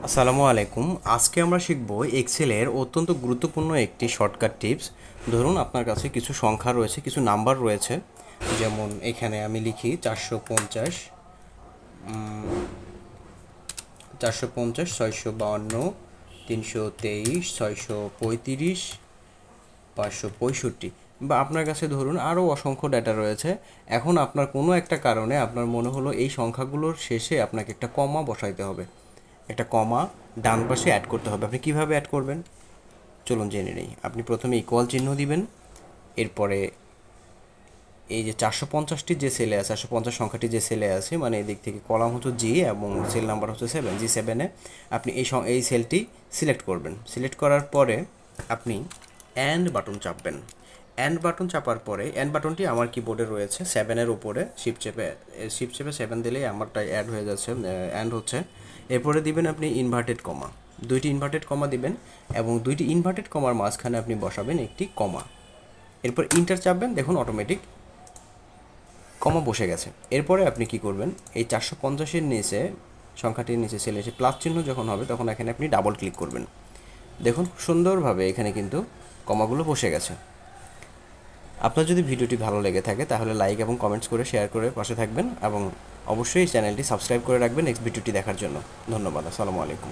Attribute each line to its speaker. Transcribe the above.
Speaker 1: আসসালামু আলাইকুম। আজকে আমরা শিখব এক্সেলের অত্যন্ত গুরুত্বপূর্ণ একটি শর্টকাট টিপস। ধরুন আপনার কাছে কিছু সংখ্যা রয়েছে, কিছু নাম্বার রয়েছে। যেমন এখানে আমি লিখি 450, 450, 652, 323, 635, 565, বা আপনার কাছে ধরুন আরও অসংখ্য ডেটা রয়েছে। এখন আপনার কোনো একটা কারণে আপনার মনে হলো এই সংখ্যাগুলোর শেষে আপনাকে একটা কমা বসাইতে হবে, একটা কমা ডান পাশে অ্যাড করতে হবে। আপনি কিভাবে অ্যাড করবেন চলুন জেনে নেই। আপনি প্রথমে ইকুয়াল চিহ্ন দিবেন, এরপরে এই যে 450টি যে সেলে আছে, 450 সংখ্যাটি যে সেলে আছে, মানে এদিক থেকে কলাম হচ্ছে জি এবং সেল নাম্বার হচ্ছে 7, G7-এ আপনি এই সেলটি সিলেক্ট করবেন। সিলেক্ট করার পরে আপনি অ্যান্ড বাটন চাপবেন। অ্যান্ড বাটন চাপার পরে, অ্যান্ড বাটনটি আমার কিবোর্ডে রয়েছে 7-এর উপরে, শিফট চেপে 7 দিলেই আমারটা অ্যাড হয়ে যাচ্ছে, অ্যান্ড হচ্ছে। এরপরে দিবেন আপনি ইনভার্টেড কমা, দুইটি ইনভার্টেড কমা দিবেন এবং দুইটি ইনভার্টেড কমার মাঝখানে আপনি বসাবেন একটি কমা। এরপর ইন্টার চাপবেন, দেখুন অটোমেটিক কমা বসে গেছে। এরপরে আপনি কি করবেন, এই 450-এর নিচে, সংখ্যাটির নিচে সেলে এসে প্লাস চিহ্ন যখন হবে তখন এখানে আপনি ডাবল ক্লিক করবেন। দেখুন সুন্দরভাবে এখানে কিন্তু কমাগুলো বসে গেছে। আপনার যদি ভিডিওটি ভালো লেগে থাকে তাহলে লাইক এবং কমেন্টস করে শেয়ার করে পাশে থাকবেন এবং অবশ্যই চ্যানেলটি সাবস্ক্রাইব করে রাখবেন নেক্সট ভিডিওটি দেখার জন্য। ধন্যবাদ। আসসালামু আলাইকুম।